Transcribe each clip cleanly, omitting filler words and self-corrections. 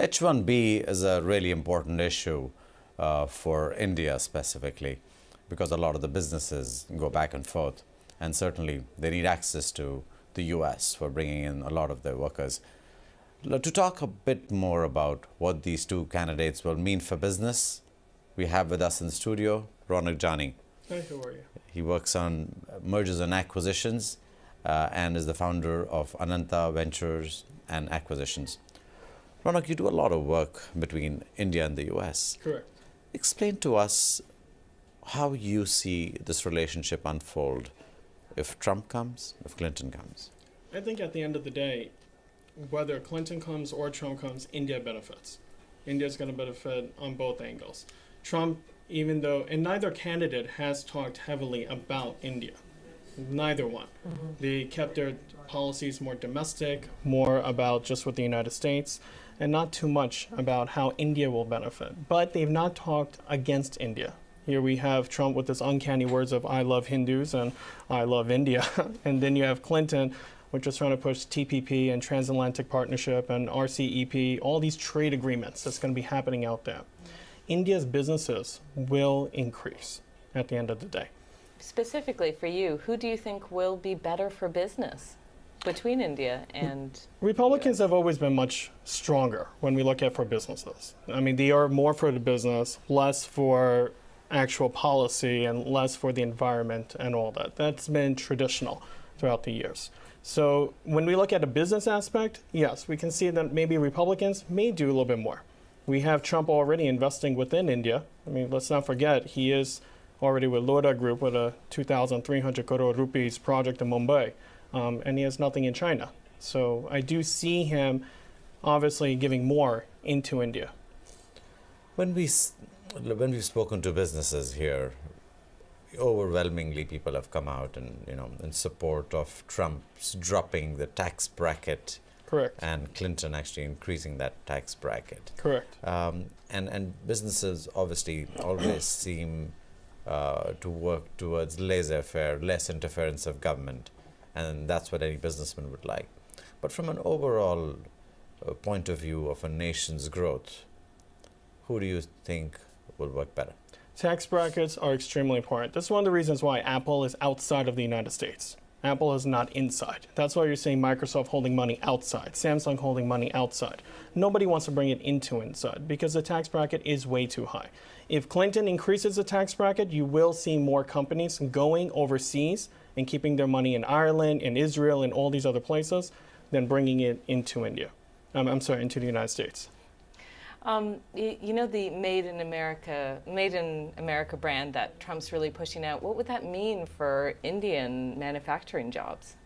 H-1B is a really important issue for India specifically, because a lot of the businesses go back and forth, and certainly they need access to the US for bringing in a lot of their workers. To talk a bit more about what these two candidates will mean for business, we have with us in the studio Ronak Jani. Hi, how are you? He works on mergers and acquisitions and is the founder of Ananta Ventures and Acquisitions. Ronak, you do a lot of work between India and the US. Correct. Explain to us how you see this relationship unfold if Trump comes, if Clinton comes. I think at the end of the day, whether Clinton comes or Trump comes, India benefits. India's going to benefit on both angles. Trump, even though, and neither candidate has talked heavily about India. Neither one. They kept their policies more domestic, more about just with the United States, and not too much about how India will benefit. But they've not talked against India. Here we have Trump with his uncanny words of I love Hindus and I love India. And then you have Clinton, which is trying to push TPP and Transatlantic Partnership and RCEP, all these trade agreements that's going to be happening out there. India's businesses will increase at the end of the day. Specifically for you, who do you think will be better for business between India and Republicans have always been much stronger when we look at for businesses. I mean, they are more for the business, less for actual policy and less for the environment and all that. That's been traditional throughout the years. So when we look at the business aspect, yes, we can see that maybe Republicans may do a little bit more. We have Trump already investing within India. I mean, let's not forget, he is already with Lodha Group with a 2,300 crore rupees project in Mumbai, and he has nothing in China. So I do see him obviously giving more into India. When we've spoken to businesses here, overwhelmingly people have come out and in support of Trump's dropping the tax bracket. Correct. And Clinton actually increasing that tax bracket. Correct. And businesses obviously always seem to work towards laissez-faire, less interference of government, and that's what any businessman would like. But from an overall point of view of a nation's growth, who do you think will work better? Tax brackets are extremely important. This is one of the reasons why Apple is outside of the United States. Apple is not inside. That's why you're seeing Microsoft holding money outside, Samsung holding money outside. Nobody wants to bring it into inside because the tax bracket is way too high. If Clinton increases the tax bracket, you will see more companies going overseas and keeping their money in Ireland, in Israel, and all these other places than bringing it into India. Into the United States. You know the Made in America brand that Trump's really pushing out. What would that mean for Indian manufacturing jobs?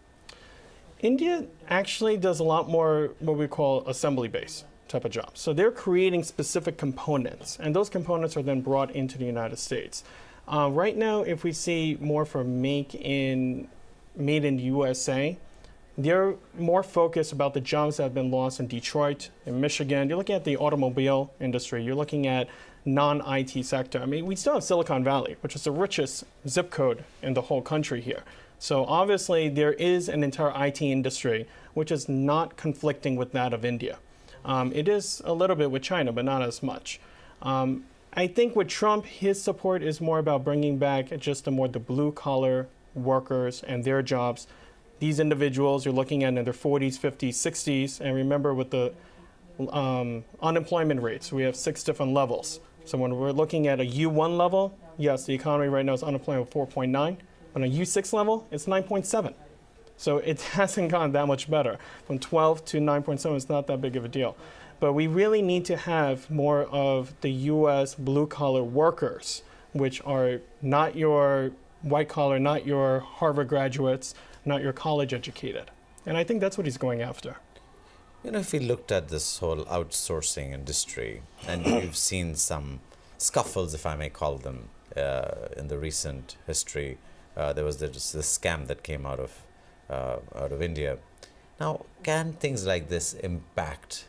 India actually does a lot more what we call assembly base type of jobs. So they're creating specific components, and those components are then brought into the United States. Right now, if we see more for made in USA, they're more focused about the jobs that have been lost in Detroit, in Michigan. You're looking at the automobile industry. You're looking at non-IT sector. I mean, we still have Silicon Valley, which is the richest zip code in the whole country here. So obviously, there is an entire IT industry which is not conflicting with that of India. It is a little bit with China, but not as much. I think with Trump, his support is more about bringing back just the blue-collar workers and their jobs. These individuals you're looking at in their 40s, 50s, 60s, and remember with the unemployment rates, we have 6 different levels. So when we're looking at a U1 level, yes, the economy right now is unemployment 4.9, but on a U6 level, it's 9.7. So it hasn't gotten that much better. From 12 to 9.7, it's not that big of a deal. But we really need to have more of the U.S. blue-collar workers, which are not your white-collar, not your Harvard graduates, not your college educated. And I think that's what he's going after. If we looked at this whole outsourcing industry, and we've seen some scuffles, if I may call them, in the recent history. There was this scam that came out of India. Now, can things like this impact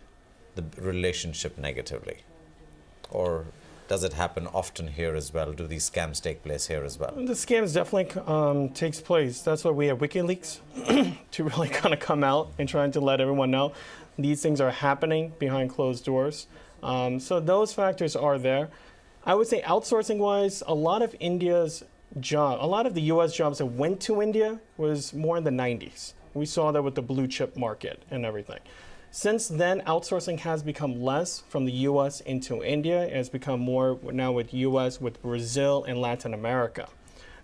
the relationship negatively? Or Does it happen often here as well? Do these scams take place here as well? The scams definitely takes place. That's why we have WikiLeaks to really kind of come out and trying to let everyone know these things are happening behind closed doors. So those factors are there. I would say outsourcing-wise, a lot of the U.S. jobs that went to India was more in the 90s. We saw that with the blue chip market and everything. Since then, outsourcing has become less from the U.S. into India. It has become more now with U.S., with Brazil, and Latin America.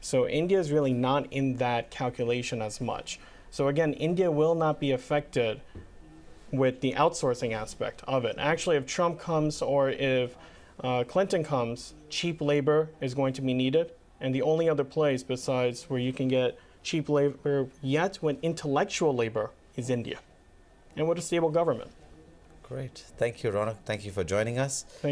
So India is really not in that calculation as much. So again, India will not be affected with the outsourcing aspect of it. Actually, if Trump comes or if Clinton comes, cheap labor is going to be needed. And the only other place besides where you can get cheap labor yet with intellectual labor is India. And with a stable government. Great. Thank you, Ronak. Thank you for joining us. Thank